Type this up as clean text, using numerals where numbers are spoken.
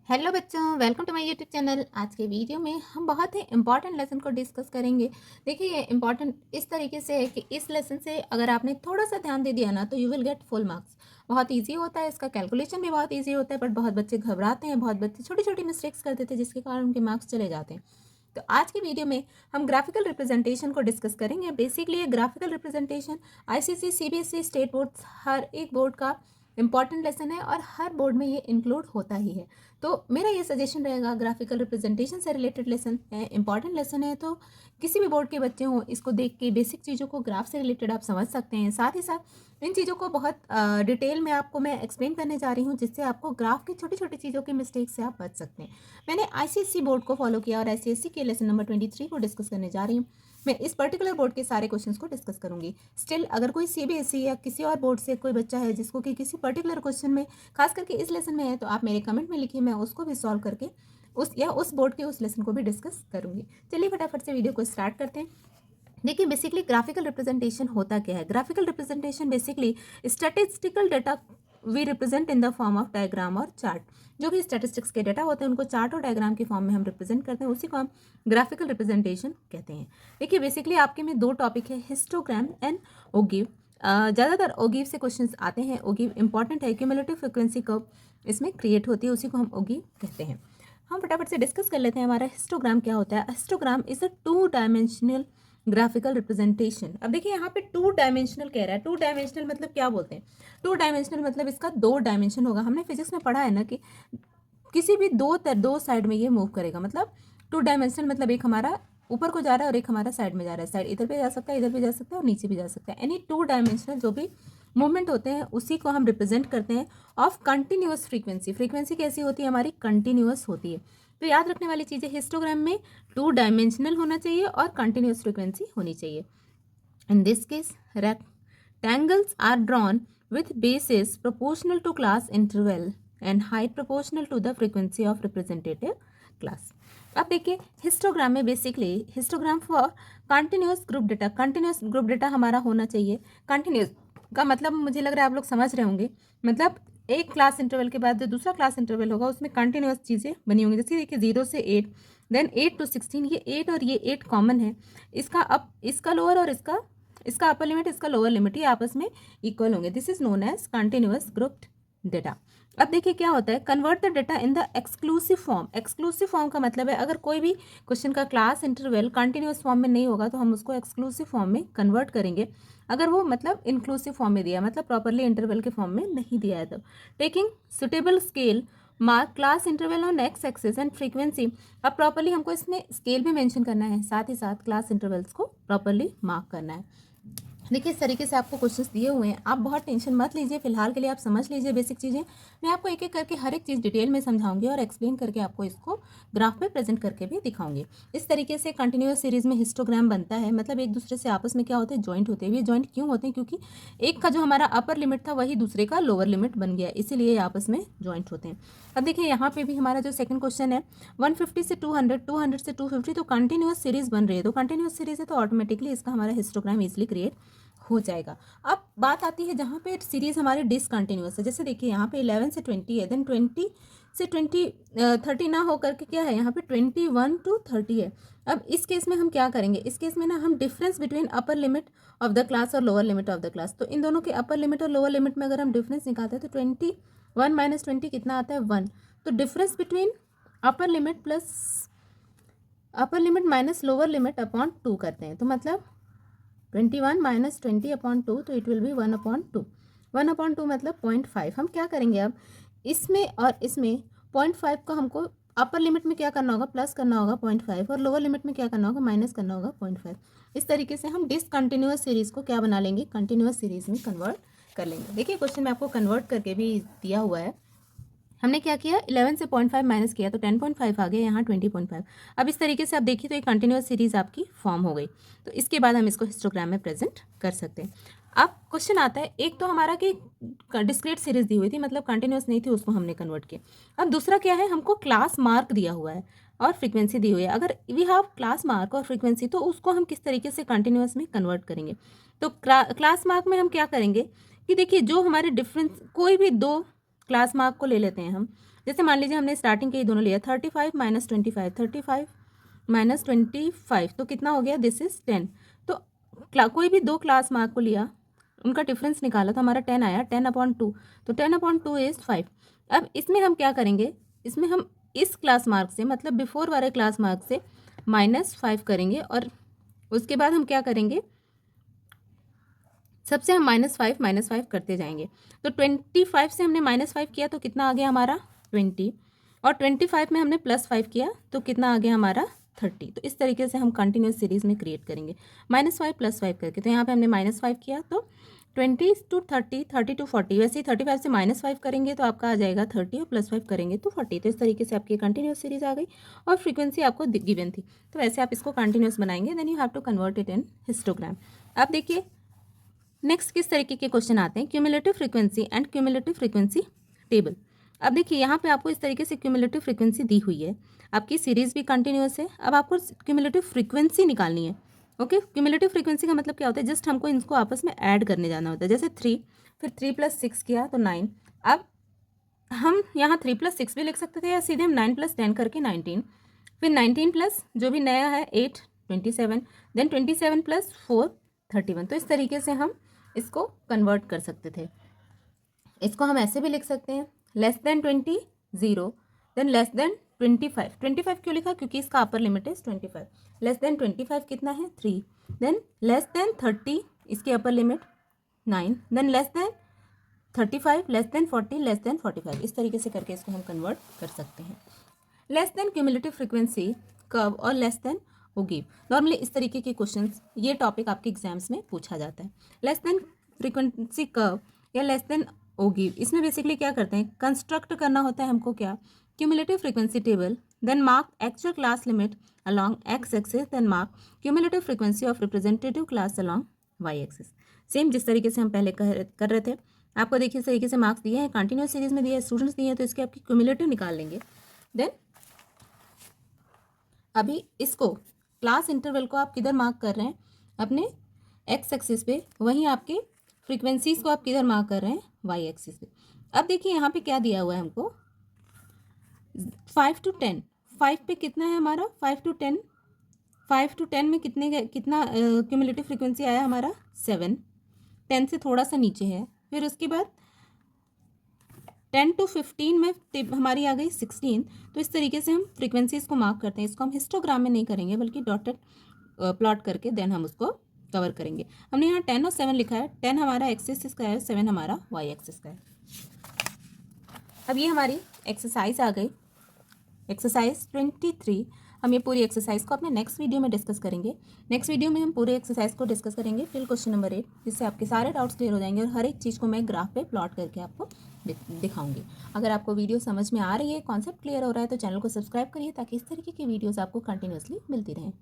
Hello बच्चों, welcome to my YouTube channel. आज के वीडियो में हम बहुत ही इंपॉर्टेंट लेसन को डिस्कस करेंगे। देखिए, ये इंपॉर्टेंट इस तरीके से है कि इस लेसन से अगर आपने थोड़ा सा ध्यान दे दिया ना तो you will get full marks. बहुत इजी होता है, इसका कैलकुलेशन भी बहुत इजी होता है, बट बहुत बच्चे घबराते हैं, बहुत बच्चे छोटी छोटी मिस्टेक्स कर देते हैं जिसके कारण उनके मार्क्स चले जाते हैं। तो आज की वीडियो में हम ग्राफिकल रिप्रेजेंटेशन को डिस्कस करेंगे। बेसिकली ये graphical representation ICSE, CBSE, state board, हर एक बोर्ड का इंपॉर्टेंट लेसन है और हर बोर्ड में ये इंक्लूड होता ही है। तो मेरा ये सजेशन रहेगा, ग्राफिकल रिप्रेजेंटेशन से रिलेटेड लेसन है, इंपॉर्टेंट लेसन है, तो किसी भी बोर्ड के बच्चे हों इसको देख के बेसिक चीज़ों को ग्राफ से रिलेटेड आप समझ सकते हैं। साथ ही साथ इन चीज़ों को बहुत डिटेल में आपको मैं एक्सप्लेन करने जा रही हूँ, जिससे आपको ग्राफ की छोटी छोटी चीज़ों के मिस्टेक से आप बच सकते हैं। मैंने आईसीएसई बोर्ड को फॉलो किया और आईसीएसई के लेसन नंबर 23 को डिस्कस करने जा रही हूँ। मैं इस पर्टिकुलर बोर्ड के सारे क्वेश्चंस को डिस्कस करूंगी। स्टिल अगर कोई सीबीएसई या किसी और बोर्ड से कोई बच्चा है जिसको कि किसी पर्टिकुलर क्वेश्चन में, खास करके इस लेसन में है, तो आप मेरे कमेंट में लिखिए, मैं उसको भी सॉल्व करके उस बोर्ड के उस लेसन को भी डिस्कस करूंगी। चलिए फटाफट से वीडियो को स्टार्ट करते हैं। देखिए, बेसिकली ग्राफिकल रिप्रेजेंटेशन होता क्या है। Graphical representation basically statistical data we represent in the form of diagram और चार्ट। जो भी स्टैटिस्टिक्स के डाटा होते हैं उनको चार्ट और डायग्राम के फॉर्म में हम रिप्रेजेंट करते हैं, उसी को हम ग्राफिकल रिप्रेजेंटेशन कहते हैं। देखिए, बेसिकली आपके में दो टॉपिक है, हिस्टोग्राम एंड ओगिव। ज़्यादातर ओगिव से क्वेश्चंस आते हैं। ओगिव इंपॉर्टेंट है, क्यूमुलेटिव फ्रीक्वेंसी कर्व इसमें क्रिएट होती है, उसी को हम ओगिव कहते हैं। हम फटाफट से डिस्कस कर लेते हैं हमारा हिस्टोग्राम क्या होता है। Histogram is a two dimensional graphical representation. अब देखिए, यहाँ पे टू डायमेंशनल कह रहा है। टू डायमेंशनल मतलब क्या बोलते हैं? टू डायमेंशनल मतलब इसका दो डायमेंशन होगा। हमने फिजिक्स में पढ़ा है ना कि किसी भी दो साइड में ये मूव करेगा। मतलब टू डायमेंशनल मतलब एक हमारा ऊपर को जा रहा है और एक हमारा साइड में जा रहा है। साइड इधर पे जा सकता है, इधर भी जा सकता है और नीचे भी जा सकता है। एनी टू डायमेंशनल जो भी मूवमेंट होते हैं उसी को हम रिप्रेजेंट करते हैं ऑफ कंटिन्यूअस फ्रीक्वेंसी। फ्रीक्वेंसी कैसी होती है? हमारी कंटिन्यूअस होती है। तो याद रखने वाली चीज़ें, हिस्टोग्राम में टू डायमेंशनल होना चाहिए और कंटिन्यूअस फ्रीक्वेंसी होनी चाहिए। In this case, rectangles are drawn with bases proportional to class interval and height proportional to the frequency of representative class. अब देखिए, हिस्टोग्राम में basically histogram for continuous group data. Continuous group data हमारा होना चाहिए। Continuous का मतलब मुझे लग रहा है आप लोग समझ रहे होंगे। मतलब एक क्लास इंटरवल के बाद जो दूसरा क्लास इंटरवल होगा उसमें कंटिन्यूअस चीज़ें बनी होंगी। जैसे देखिए 0 से 8, देन 8 to 16, ये 8 और ये 8 कॉमन है। इसका अप, इसका लोअर और इसका अपर लिमिट, इसका लोअर लिमिट, ये आपस में इक्वल होंगे। This is known as continuous grouped data. अब देखिए क्या होता है, convert the data in the exclusive form. Exclusive form का मतलब है अगर कोई भी क्वेश्चन का क्लास इंटरवल कंटिन्यूअस फॉर्म में नहीं होगा तो हम उसको एक्सक्लूसिव फॉर्म में कन्वर्ट करेंगे। अगर वो मतलब इंक्लूसिव फॉर्म में दिया, मतलब प्रॉपरली इंटरवल के फॉर्म में नहीं दिया है, तो taking suitable scale mark class interval on x axis and frequency. अब प्रॉपरली हमको इसमें स्केल भी मेंशन करना है, साथ ही साथ क्लास इंटरवल्स को प्रॉपरली मार्क करना है। देखिए, इस तरीके से आपको क्वेश्चंस दिए हुए हैं। आप बहुत टेंशन मत लीजिए, फिलहाल के लिए आप समझ लीजिए बेसिक चीज़ें। मैं आपको एक एक करके हर एक चीज़ डिटेल में समझाऊंगी और एक्सप्लेन करके आपको इसको ग्राफ में प्रेजेंट करके भी दिखाऊंगी। इस तरीके से कंटिन्यूअस सीरीज में हिस्टोग्राम बनता है। मतलब एक दूसरे से आपस में क्या होते हैं, जॉइंट होते हैं। ये जॉइंट क्यों होते हैं? क्योंकि एक का जो हमारा अपर लिमिट था वही दूसरे का लोअर लिमिट बन गया, इसीलिए ये आपस में जॉइंट होते हैं। अब देखिए, यहाँ पे भी हमारा जो सेकंड क्वेश्चन है, 150 से 200, 200 से 250, तो कंटिन्यूअस सीरीज बन रही है। तो कंटिन्यूअस सीरीज है तो ऑटोमेटिकली इसका हमारा हिस्टोग्राम इजिली क्रिएट हो जाएगा। अब बात आती है जहाँ पे सीरीज हमारे डिसकंटिन्यूअस है। जैसे देखिए, यहाँ पे 11 से 20 है, देन 20 से 30 ना हो करके क्या है, यहाँ पे 21 to 30 है। अब इस केस में हम क्या करेंगे? इस केस में ना हम difference between upper limit of the class और lower limit of the class, तो इन दोनों के अपर लिमिट और लोअर लिमिट में अगर हम डिफरेंस निकालते हैं तो 21 माइनस 20 कितना आता है? 1। तो difference between upper limit plus upper limit minus lower limit upon 2 करते हैं। तो मतलब 21 माइनस 20 अपॉन 2, तो इट विल बी 1/2। 1/2 मतलब 0.5। हम क्या करेंगे अब, इसमें और इसमें 0.5 को हमको अपर लिमिट में क्या करना होगा? प्लस करना होगा 0.5, और लोअर लिमिट में क्या करना होगा? माइनस करना होगा 0.5। इस तरीके से हम डिसकंटिन्यूअस सीरीज को क्या बना लेंगे? कंटिन्यूअस सीरीज में कन्वर्ट कर लेंगे। देखिए, क्वेश्चन में आपको कन्वर्ट करके भी दिया हुआ है। हमने क्या किया, 11 से 0.5 माइनस किया तो 10.5 आ गया, यहाँ 20.5। अब इस तरीके से आप देखिए तो एक कंटिन्यूअस सीरीज आपकी फॉर्म हो गई। तो इसके बाद हम इसको हिस्टोग्राम में प्रेजेंट कर सकते हैं। अब क्वेश्चन आता है, एक तो हमारा कि डिस्क्रीट सीरीज दी हुई थी, मतलब कंटिन्यूअस नहीं थी, उसको हमने कन्वर्ट किया। अब दूसरा क्या है, हमको क्लास मार्क दिया हुआ है और फ्रीक्वेंसी दी हुई है। अगर वी हैव क्लास मार्क और फ्रीक्वेंसी तो उसको हम किस तरीके से कंटिन्यूअस में कन्वर्ट करेंगे? तो क्लास मार्क में हम क्या करेंगे कि देखिए, जो हमारे डिफरेंस, कोई भी दो क्लास मार्क को ले लेते हैं हम। जैसे मान लीजिए हमने स्टार्टिंग के ये दोनों लिया 35 माइनस 25, 35 माइनस 25 तो कितना हो गया, दिस इज 10। तो कोई भी दो क्लास मार्क को लिया, उनका डिफरेंस निकाला तो हमारा 10 आया, 10/2, तो 10/2 इज 5। अब इसमें हम क्या करेंगे, इसमें हम इस क्लास मार्क से मतलब बिफोर वाले क्लास मार्क से -5 करेंगे और उसके बाद हम क्या करेंगे, सबसे हम -5 करते जाएंगे। तो 25 से हमने -5 किया तो कितना आ गया हमारा 20, और 25 में हमने +5 किया तो कितना आ गया हमारा 30। तो इस तरीके से हम कंटिन्यूस सीरीज में क्रिएट करेंगे -5 +5 करके। तो यहाँ पे हमने -5 किया तो 20 to 30, 30 to 40, वैसे ही 35 से -5 करेंगे तो आपका आ जाएगा 30 और +5 करेंगे तो 40। तो इस तरीके से आपकी कंटिन्यूस सीरीज आ गई और फ्रीक्वेंसी आपको गिवन थी। तो वैसे आप इसको कंटिन्यूस बनाएंगे, then you have to convert it in histogram. अब देखिए नेक्स्ट किस तरीके के क्वेश्चन आते हैं, cumulative frequency and cumulative frequency table. अब देखिए यहाँ पे आपको इस तरीके से क्यूमुलेटिव फ्रीक्वेंसी दी हुई है, आपकी सीरीज भी कंटिन्यूस है। अब आपको क्यूमुलेटिव फ्रीक्वेंसी निकालनी है। ओके, क्यूमुलेटिव फ्रीक्वेंसी का मतलब क्या होता है, जस्ट हमको इनको आपस में ऐड करने जाना होता है। जैसे 3, फिर 3 + 6 किया तो 9। अब हम यहाँ 3 + 6 भी लिख सकते थे या सीधे हम 9 + 10 करके 19, फिर 19 प्लस जो भी नया है 8, 27, देन 27 + 4 31। तो इस तरीके से हम इसको कन्वर्ट कर सकते थे। इसको हम ऐसे भी लिख सकते हैं, <20 0, देन <25। 25 क्यों लिखा, क्योंकि इसका अपर लिमिट है 25। <25 कितना है 3, देन <30, इसकी अपर लिमिट 9, देन <35, <40, <45। इस तरीके से करके इसको हम कन्वर्ट कर सकते हैं। Less than cumulative frequency curve और लेस देन ओगिव। नॉर्मली इस तरीके के क्वेश्चंस, ये टॉपिक आपके एग्जाम्स में पूछा जाता है। लेस देन फ्रीक्वेंसी कर्व या लेस देन ओगिव, इसमें बेसिकली क्या करते हैं, कंस्ट्रक्ट करना होता है हमको क्या, cumulative frequency table, then mark actual class limit along X axis, then mark cumulative frequency of representative class along Y axis. Same जिस तरीके से हम पहले कर रहे थे। आपको देखिए इस तरीके से मार्क्स दिए हैं, कंटिन्यूस सीरीज में दिए हैं, स्टूडेंट्स दिए हैं, तो इसके आपकी क्यूमुलेटिव निकाल लेंगे। देन अभी इसको क्लास इंटरवल को आप किधर मार्क कर रहे हैं, अपने एक्स एक्सिस पे, वहीं आपके फ्रीक्वेंसीज को आप किधर मार्क कर रहे हैं, वाई एक्सिस पे। अब देखिए यहाँ पे क्या दिया हुआ है हमको, 5 to 10, 5 पे कितना है हमारा 5 to 10, 5 to 10 में कितना क्यूमुलेटिव फ्रीक्वेंसी आया हमारा 7, 10 से थोड़ा सा नीचे है। फिर उसके बाद 10 to 15 में हमारी आ गई 16। तो इस तरीके से हम फ्रीक्वेंसीज को मार्क करते हैं। इसको हम हिस्टोग्राम में नहीं करेंगे बल्कि डॉटेड प्लॉट करके देन हम उसको कवर करेंगे। हमने यहाँ 10 और 7 लिखा है, 10 हमारा एक्सिस का है, 7 हमारा वाई एक्सिस का है। अब ये हमारी एक्सरसाइज आ गई, एक्सरसाइज 23। हम ये पूरी एक्सरसाइज को अपने नेक्स्ट वीडियो में डिस्कस करेंगे। नेक्स्ट वीडियो में हम पूरे एक्सरसाइज को डिस्कस करेंगे फिर क्वेश्चन नंबर 8, जिससे आपके सारे डाउट्स क्लियर हो जाएंगे और हर एक चीज़ को मैं ग्राफ पे प्लॉट करके आपको दिखाऊंगी। अगर आपको वीडियो समझ में आ रही है, कॉन्सेप्ट क्लियर हो रहा है, तो चैनल को सब्सक्राइब करिए ताकि इस तरीके की वीडियोज़ आपको कंटिन्यूसली मिलती रहें।